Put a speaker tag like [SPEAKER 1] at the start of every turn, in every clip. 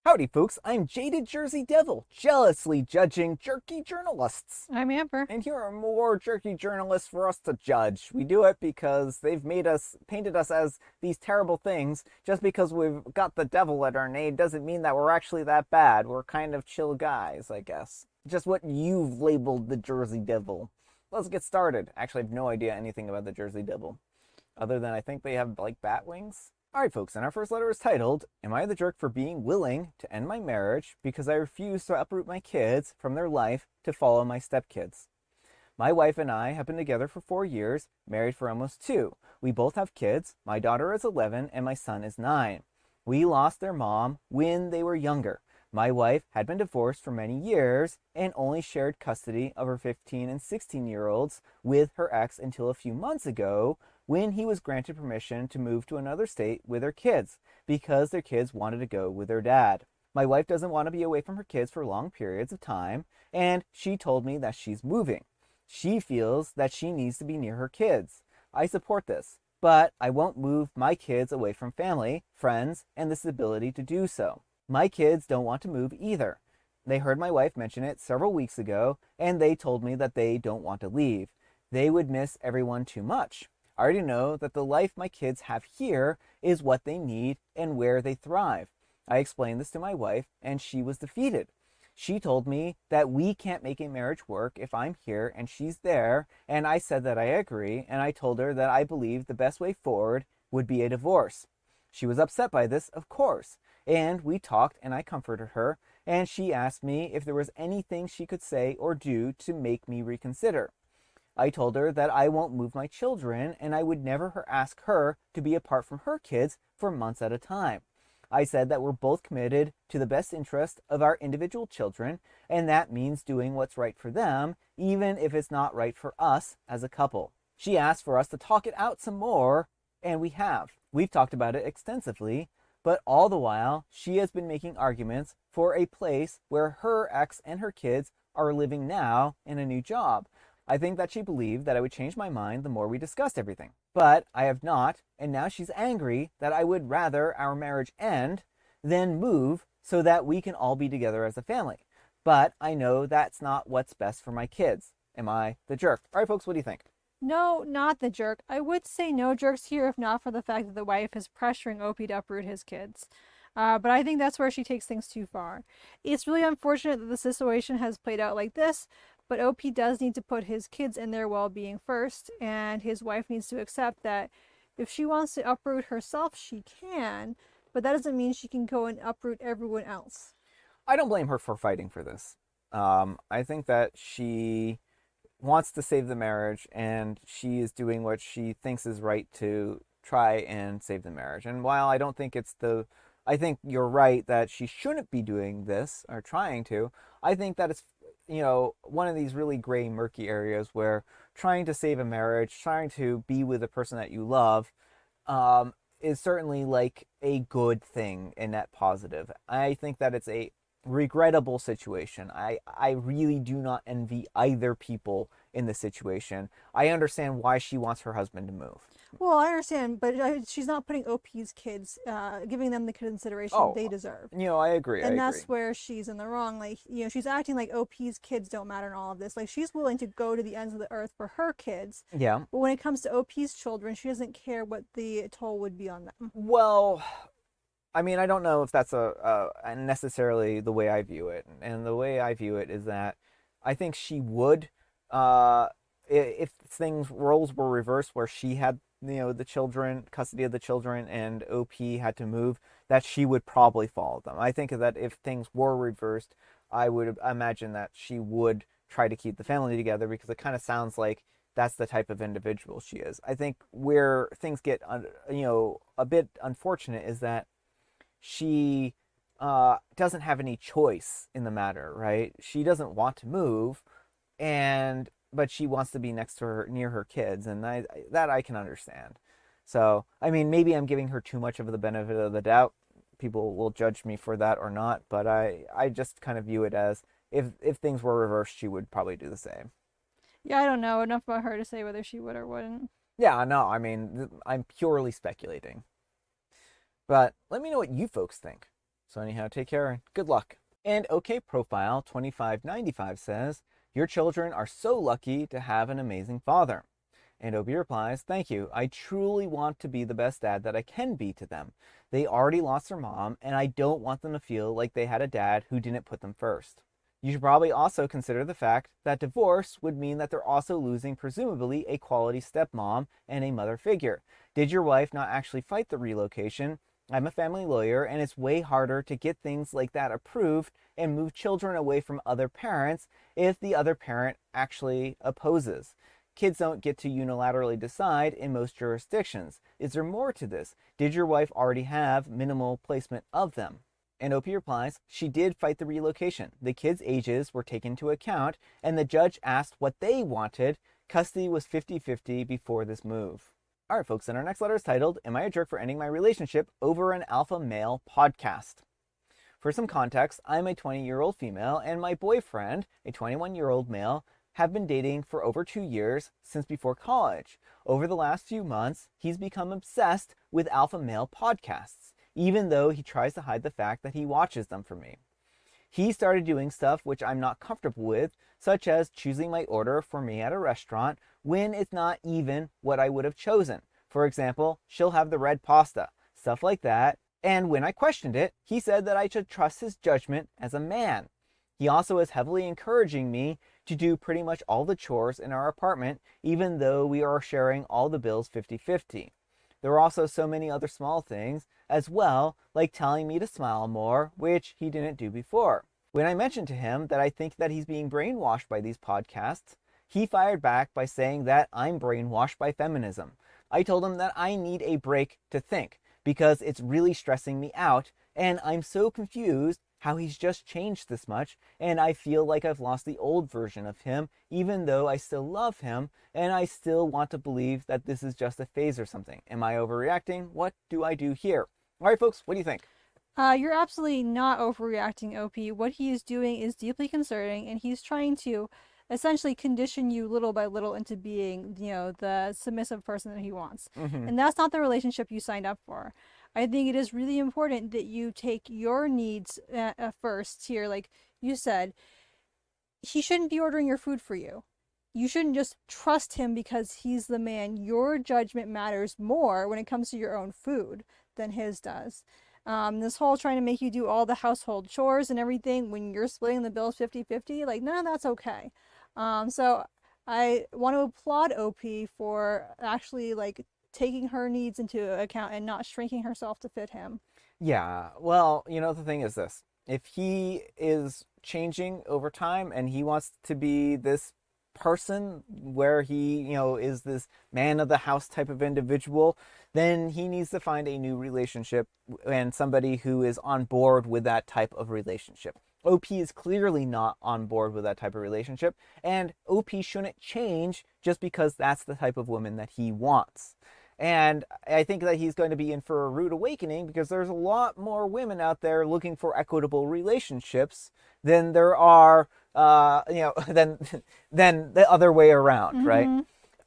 [SPEAKER 1] Howdy, folks. I'm Jaded Jersey Devil, jealously judging jerky journalists.
[SPEAKER 2] I'm Amber.
[SPEAKER 1] And here are more jerky journalists for us to judge. We do it because they've painted us as these terrible things. Just because we've got the devil at our name doesn't mean that we're actually that bad. We're kind of chill guys, I guess. Just what you've labeled the Jersey Devil. Let's get started. Actually, I have no idea anything about the Jersey Devil, other than I think they have, like, bat wings. Alright, folks, and our first letter is titled, Am I the Jerk for Being Willing to End My Marriage Because I Refuse to Uproot My Kids from Their Life to Follow My Stepkids? My wife and I have been together for 4 years, married for almost 2. We both have kids. My daughter is 11 and my son is 9. We lost their mom when they were younger. My wife had been divorced for many years and only shared custody of her 15 and 16-year-olds with her ex until a few months ago when he was granted permission to move to another state with their kids because their kids wanted to go with their dad. My wife doesn't want to be away from her kids for long periods of time, and she told me that she's moving. She feels that she needs to be near her kids. I support this, but I won't move my kids away from family, friends, and the stability to do so. My kids don't want to move either. They heard my wife mention it several weeks ago, and they told me that they don't want to leave. They would miss everyone too much. I already know that the life my kids have here is what they need and where they thrive. I explained this to my wife, and she was defeated. She told me that we can't make a marriage work if I'm here and she's there, and I said that I agree, and I told her that I believe the best way forward would be a divorce. She was upset by this, of course, and we talked and I comforted her, and she asked me if there was anything she could say or do to make me reconsider. I told her that I won't move my children and I would never ask her to be apart from her kids for months at a time. I said that we're both committed to the best interest of our individual children, and that means doing what's right for them, even if it's not right for us as a couple. She asked for us to talk it out some more, and we have. We've talked about it extensively, but all the while, she has been making arguments for a place where her ex and her kids are living now in a new job. I think that she believed that I would change my mind the more we discussed everything. But I have not, and now she's angry that I would rather our marriage end than move so that we can all be together as a family. But I know that's not what's best for my kids. Am I the jerk? All right, folks, what do you think?
[SPEAKER 2] No, not the jerk. I would say no jerks here if not for the fact that the wife is pressuring Opie to uproot his kids. But I think that's where she takes things too far. It's really unfortunate that the situation has played out like this, but OP does need to put his kids and their well being first, and his wife needs to accept that if she wants to uproot herself, she can, but that doesn't mean she can go and uproot everyone else.
[SPEAKER 1] I don't blame her for fighting for this. I think that she wants to save the marriage and she is doing what she thinks is right to try and save the marriage. And while I don't think it's the I think you're right that she shouldn't be doing this or trying to. I think that it's one of these really gray murky areas where trying to save a marriage, trying to be with a person that you love is certainly like a good thing and net positive. I think that it's a regrettable situation. I really do not envy either people in this situation. I understand why she wants her husband to move.
[SPEAKER 2] Well, I understand, but she's not putting OP's kids, giving them the consideration
[SPEAKER 1] Oh,
[SPEAKER 2] they deserve.
[SPEAKER 1] I agree. I
[SPEAKER 2] And
[SPEAKER 1] agree.
[SPEAKER 2] that's where she's in the wrong. Like, she's acting like OP's kids don't matter in all of this. Like, she's willing to go to the ends of the earth for her kids.
[SPEAKER 1] Yeah.
[SPEAKER 2] But when it comes to OP's children, she doesn't care what the toll would be on them.
[SPEAKER 1] Well, I mean, I don't know if that's a necessarily the way I view it. And the way I view it is that I think she would, uh, if things roles were reversed, where she had the children, custody of the children, and OP had to move, that she would probably follow them. I think that if things were reversed, I would imagine that she would try to keep the family together because it kind of sounds like that's the type of individual she is. I think where things get a bit unfortunate is that she doesn't have any choice in the matter, right? She doesn't want to move, and but she wants to be next to her, near her kids, and that I can understand. So, I mean, maybe I'm giving her too much of the benefit of the doubt. People will judge me for that or not, but I just kind of view it as if things were reversed, she would probably do the same.
[SPEAKER 2] Yeah, I don't know enough about her to say whether she would or wouldn't.
[SPEAKER 1] Yeah, no, I mean, I'm purely speculating. But let me know what you folks think. So anyhow, take care and good luck. And OK Profile 2595 says, your children are so lucky to have an amazing father. And Obi replies, thank you. I truly want to be the best dad that I can be to them. They already lost their mom, and I don't want them to feel like they had a dad who didn't put them first. You should probably also consider the fact that divorce would mean that they're also losing, presumably, a quality stepmom and a mother figure. Did your wife not actually fight the relocation? I'm a family lawyer, and it's way harder to get things like that approved and move children away from other parents if the other parent actually opposes. Kids don't get to unilaterally decide in most jurisdictions. Is there more to this? Did your wife already have minimal placement of them? And OP replies, she did fight the relocation. The kids' ages were taken into account, and the judge asked what they wanted. Custody was 50-50 before this move. All right, folks, and our next letter is titled, Am I a Jerk for Ending My Relationship Over an Alpha Male Podcast? For some context, I'm a 20-year-old female, and my boyfriend, a 21-year-old male, have been dating for over 2 years since before college. Over the last few months, he's become obsessed with alpha male podcasts, even though he tries to hide the fact that he watches them for me. He started doing stuff which I'm not comfortable with, such as choosing my order for me at a restaurant when it's not even what I would have chosen. For example, she'll have the red pasta, stuff like that. And when I questioned it, he said that I should trust his judgment as a man. He also is heavily encouraging me to do pretty much all the chores in our apartment, even though we are sharing all the bills 50-50. There are also so many other small things as well, like telling me to smile more, which he didn't do before. When I mentioned to him that I think that he's being brainwashed by these podcasts, he fired back by saying that I'm brainwashed by feminism. I told him that I need a break to think because it's really stressing me out, and I'm so confused how he's just changed this much, and I feel like I've lost the old version of him, even though I still love him, and I still want to believe that this is just a phase or something. Am I overreacting? What do I do here? All right, folks, what do you think?
[SPEAKER 2] You're absolutely not overreacting, OP. What he is doing is deeply concerning, and he's trying to essentially condition you little by little into being, the submissive person that he wants.
[SPEAKER 1] Mm-hmm.
[SPEAKER 2] And that's not the relationship you signed up for. I think it is really important that you take your needs first here. Like you said, he shouldn't be ordering your food for you. You shouldn't just trust him because he's the man. Your judgment matters more when it comes to your own food than his does. This whole trying to make you do all the household chores and everything when you're splitting the bills 50-50, like, none of that's okay. So I want to applaud OP for actually, like, taking her needs into account and not shrinking herself to fit him.
[SPEAKER 1] Yeah, well, the thing is this. If he is changing over time and he wants to be this person where he, is this man of the house type of individual, then he needs to find a new relationship and somebody who is on board with that type of relationship. OP is clearly not on board with that type of relationship, and OP shouldn't change just because that's the type of woman that he wants. And I think that he's going to be in for a rude awakening because there's a lot more women out there looking for equitable relationships than there are, than the other way around, right?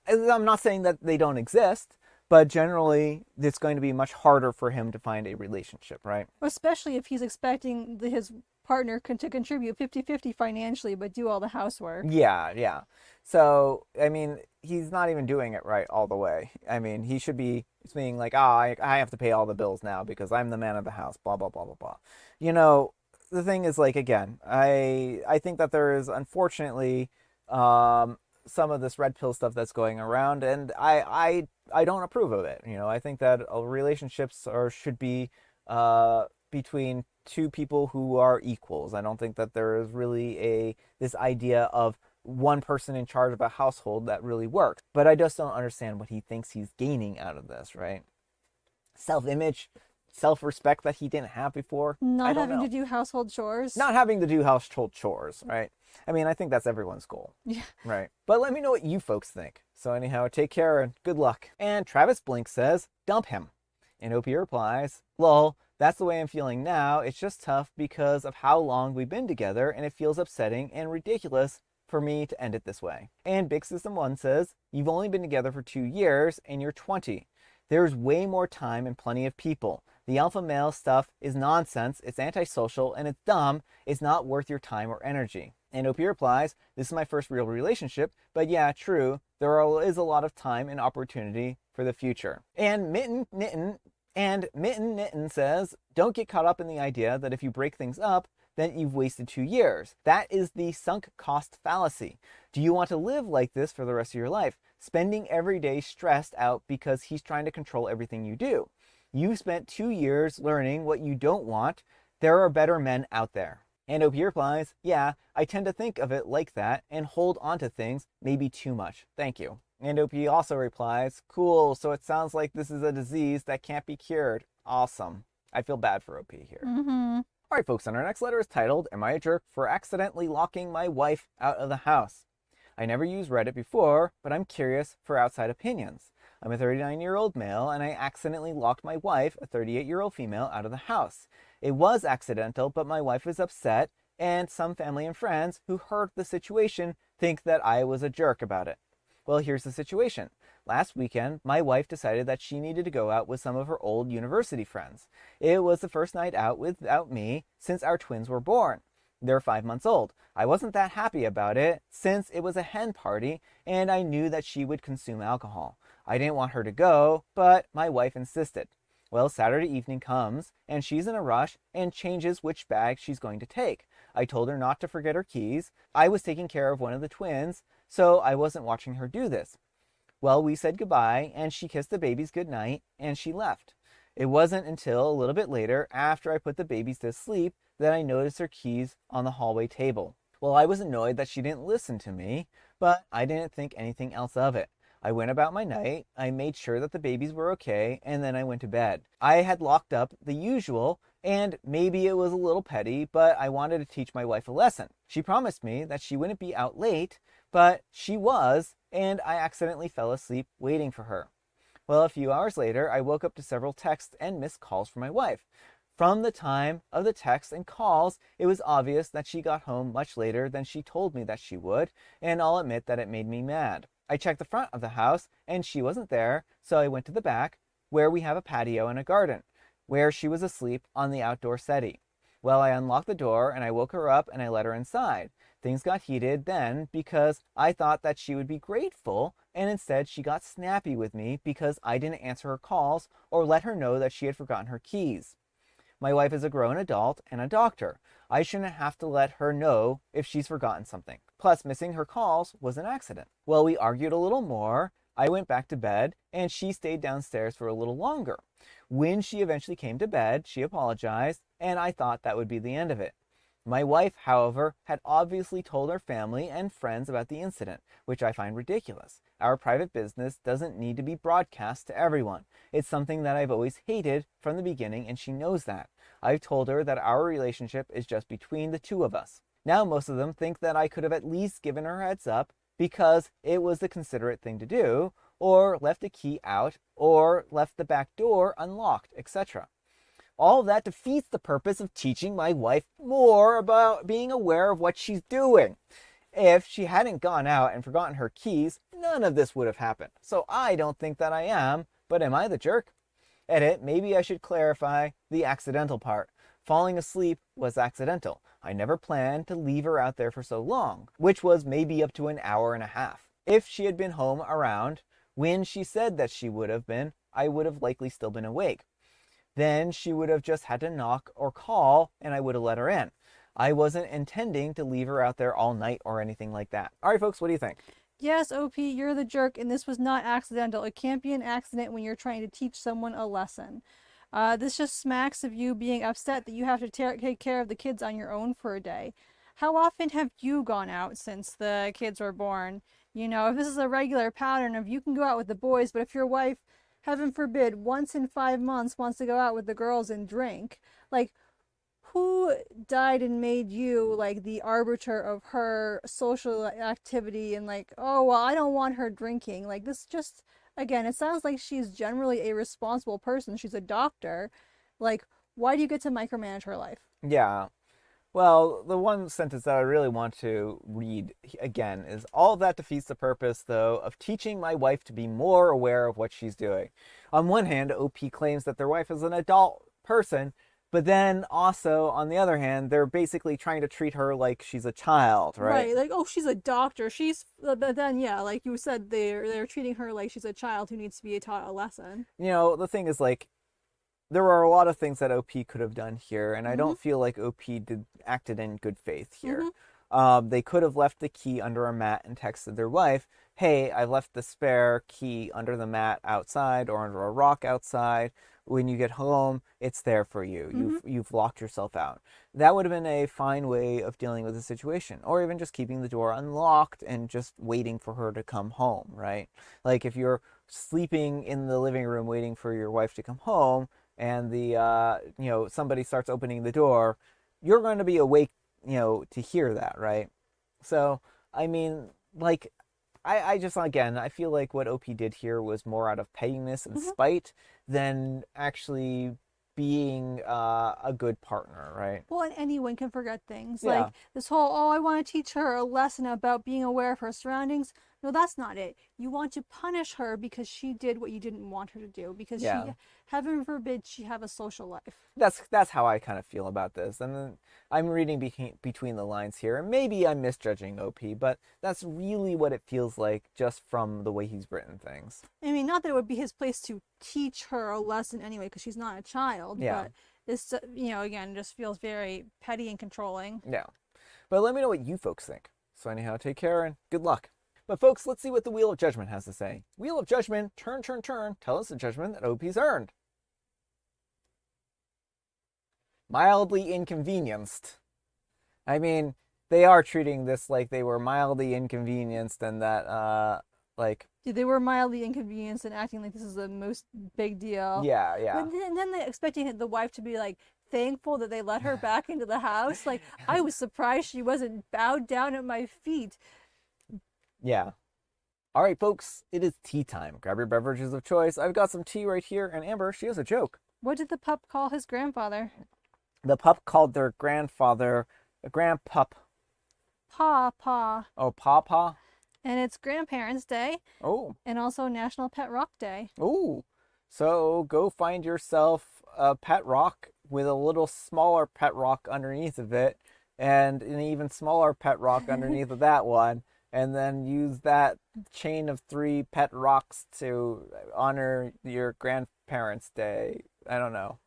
[SPEAKER 1] I'm not saying that they don't exist, but generally it's going to be much harder for him to find a relationship, right?
[SPEAKER 2] Especially if he's expecting his partner to contribute 50-50 financially but do all the housework.
[SPEAKER 1] Yeah. So, I mean, he's not even doing it right all the way. I mean, he should be being like, I have to pay all the bills now because I'm the man of the house, blah, blah, blah, blah, blah. The thing is, like, again, I think that there is, unfortunately, some of this red pill stuff that's going around, and I don't approve of it. I think that relationships should be between two people who are equals. I don't think that there is really this idea of one person in charge of a household that really works. But I just don't understand what he thinks he's gaining out of this, right? Self-image, self-respect that he didn't have before.
[SPEAKER 2] Not having to do household chores.
[SPEAKER 1] Not having to do household chores, right? I mean, I think that's everyone's goal.
[SPEAKER 2] Yeah.
[SPEAKER 1] Right. But let me know what you folks think. So anyhow, take care and good luck. And Travis Blink says, dump him. And OP replies, lol, that's the way I'm feeling now. It's just tough because of how long we've been together, and it feels upsetting and ridiculous for me to end it this way. And Big System 1 says, you've only been together for 2 years and you're 20. There's way more time and plenty of people. The alpha male stuff is nonsense, it's antisocial, and it's dumb. It's not worth your time or energy. And OP replies, this is my first real relationship, but yeah, true, is a lot of time and opportunity for the future. And Mitten Knitten says, don't get caught up in the idea that if you break things up, then you've wasted 2 years. That is the sunk cost fallacy. Do you want to live like this for the rest of your life? Spending every day stressed out because he's trying to control everything you do. You spent 2 years learning what you don't want. There are better men out there. And OP replies, yeah, I tend to think of it like that and hold on to things maybe too much. Thank you. And OP also replies, cool, so it sounds like this is a disease that can't be cured. Awesome. I feel bad for OP here.
[SPEAKER 2] Mm-hmm.
[SPEAKER 1] All right, folks, and our next letter is titled, Am I a Jerk for Accidentally Locking My Wife Out of the House? I never used Reddit before, but I'm curious for outside opinions. I'm a 39-year-old male, and I accidentally locked my wife, a 38-year-old female, out of the house. It was accidental, but my wife was upset, and some family and friends who heard the situation think that I was a jerk about it. Well, here's the situation. Last weekend, my wife decided that she needed to go out with some of her old university friends. It was the first night out without me since our twins were born. They're 5 months old. I wasn't that happy about it since it was a hen party and I knew that she would consume alcohol. I didn't want her to go, but my wife insisted. Well, Saturday evening comes and she's in a rush and changes which bag she's going to take. I told her not to forget her keys. I was taking care of one of the twins, so I wasn't watching her do this. Well, we said goodbye, and she kissed the babies goodnight, and she left. It wasn't until a little bit later, after I put the babies to sleep, that I noticed her keys on the hallway table. Well, I was annoyed that she didn't listen to me, but I didn't think anything else of it. I went about my night, I made sure that the babies were okay, and then I went to bed. I had locked up the usual, and maybe it was a little petty, but I wanted to teach my wife a lesson. She promised me that she wouldn't be out late, but she was, and I accidentally fell asleep waiting for her. Well, a few hours later, I woke up to several texts and missed calls from my wife. From the time of the texts and calls, it was obvious that she got home much later than she told me that she would, and I'll admit that it made me mad. I checked the front of the house, and she wasn't there, so I went to the back, where we have a patio and a garden, where she was asleep on the outdoor settee. Well, I unlocked the door, and I woke her up, and I let her inside. Things got heated then because I thought that she would be grateful, and instead she got snappy with me because I didn't answer her calls or let her know that she had forgotten her keys. My wife is a grown adult and a doctor. I shouldn't have to let her know if she's forgotten something. Plus, missing her calls was an accident. Well, we argued a little more. I went back to bed, and she stayed downstairs for a little longer. When she eventually came to bed, she apologized, and I thought that would be the end of it. My wife, however, had obviously told her family and friends about the incident, which I find ridiculous. Our private business doesn't need to be broadcast to everyone. It's something that I've always hated from the beginning, and she knows that. I've told her that our relationship is just between the two of us. Now most of them think that I could have at least given her a heads up because it was the considerate thing to do, or left a key out, or left the back door unlocked, etc. All of that defeats the purpose of teaching my wife more about being aware of what she's doing. If she hadn't gone out and forgotten her keys, none of this would have happened. So I don't think that I am, but am I the jerk? Edit, maybe I should clarify the accidental part. Falling asleep was accidental. I never planned to leave her out there for so long, which was maybe up to an hour and a half. If she had been home around when she said that she would have been, I would have likely still been awake. Then she would have just had to knock or call, and I would have let her in. I wasn't intending to leave her out there all night or anything like that. All right, folks, what do you think?
[SPEAKER 2] Yes, OP, you're the jerk, and this was not accidental. It can't be an accident when you're trying to teach someone a lesson. This just smacks of you being upset that you have to take care of the kids on your own for a day. How often have you gone out since the kids were born? You know, if this is a regular pattern of you can go out with the boys, but if your wife, heaven forbid, once in 5 months wants to go out with the girls and drink, like, who died and made you like the arbiter of her social activity and like, oh, well, I don't want her drinking. Like, this just, again, it sounds like she's generally a responsible person. She's a doctor. Like, why do you get to micromanage her life?
[SPEAKER 1] Yeah. Well, the one sentence that I really want to read again is all that defeats the purpose, though, of teaching my wife to be more aware of what she's doing. On one hand, OP claims that their wife is an adult person, but then also, on the other hand, they're basically trying to treat her like she's a child, right?
[SPEAKER 2] Right, like, oh, she's a doctor. But then, yeah, like you said, they're treating her like she's a child who needs to be taught a lesson.
[SPEAKER 1] The thing is, like, there are a lot of things that OP could have done here, and I
[SPEAKER 2] Mhm.
[SPEAKER 1] don't feel like OP acted in good faith here.
[SPEAKER 2] Mhm.
[SPEAKER 1] They could have left the key under a mat and texted their wife, "Hey, I left the spare key under the mat outside or under a rock outside. When you get home, it's there for you.
[SPEAKER 2] Mhm.
[SPEAKER 1] You've locked yourself out." That would have been a fine way of dealing with the situation, or even just keeping the door unlocked and just waiting for her to come home, right? Like if you're sleeping in the living room waiting for your wife to come home and the somebody starts opening the door, you're going to be awake, to hear that, right? So I mean, like, I just, again, I feel like what OP did here was more out of pettiness and
[SPEAKER 2] Mhm.
[SPEAKER 1] spite than actually being a good partner, right?
[SPEAKER 2] Well, and anyone can forget things.
[SPEAKER 1] Yeah.
[SPEAKER 2] Like this whole, oh, I want to teach her a lesson about being aware of her surroundings. No, that's not it. You want to punish her because she did what you didn't want her to do. Because
[SPEAKER 1] Yeah.
[SPEAKER 2] heaven forbid, she have a social life.
[SPEAKER 1] That's how I kind of feel about this. And then I'm reading between the lines here, and maybe I'm misjudging OP, but that's really what it feels like just from the way he's written things.
[SPEAKER 2] I mean, not that it would be his place to teach her a lesson anyway, because she's not a child,
[SPEAKER 1] Yeah.
[SPEAKER 2] but this, again, just feels very petty and controlling.
[SPEAKER 1] Yeah. But let me know what you folks think. So anyhow, take care and good luck. But folks, let's see what the Wheel of Judgment has to say. Wheel of Judgment, turn, turn, turn. Tell us the judgment that OP's earned. Mildly inconvenienced. I mean, they are treating this like they were mildly inconvenienced and that, like,
[SPEAKER 2] They were mildly inconvenienced and acting like this is the most big deal.
[SPEAKER 1] yeah,
[SPEAKER 2] But
[SPEAKER 1] yeah.
[SPEAKER 2] then they expecting the wife to be like thankful that they let her back into the house. Like, I was surprised she wasn't bowed down at my feet.
[SPEAKER 1] Yeah. All right, folks, it is tea time. Grab your beverages of choice. I've got some tea right here, and Amber, she has a joke.
[SPEAKER 2] What did the pup call his grandfather?
[SPEAKER 1] The pup called their grandfather a grandpup.
[SPEAKER 2] Paw, paw.
[SPEAKER 1] Oh, Pawpaw?
[SPEAKER 2] And it's Grandparents' Day
[SPEAKER 1] Oh,
[SPEAKER 2] and also National Pet Rock Day.
[SPEAKER 1] ooh. So go find yourself a pet rock with a little smaller pet rock underneath of it, and an even smaller pet rock underneath of that one, and then use that chain of 3 pet rocks to honor your grandparents' day. I don't know.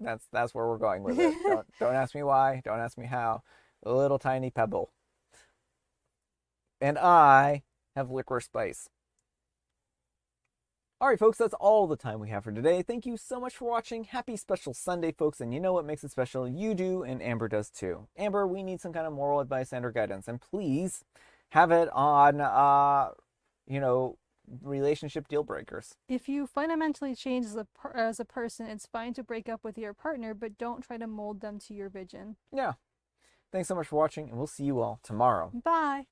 [SPEAKER 1] That's where we're going with it. Don't ask me why. Don't ask me how. A little tiny pebble. And I have licorice spice. All right, folks, that's all the time we have for today. Thank you so much for watching. Happy Special Sunday, folks. And you know what makes it special? You do, and Amber does too. Amber, we need some kind of moral advice and or guidance. And please have it on, relationship deal breakers.
[SPEAKER 2] If you fundamentally change as a person, it's fine to break up with your partner, but don't try to mold them to your vision.
[SPEAKER 1] Yeah. Thanks so much for watching, and we'll see you all tomorrow.
[SPEAKER 2] Bye.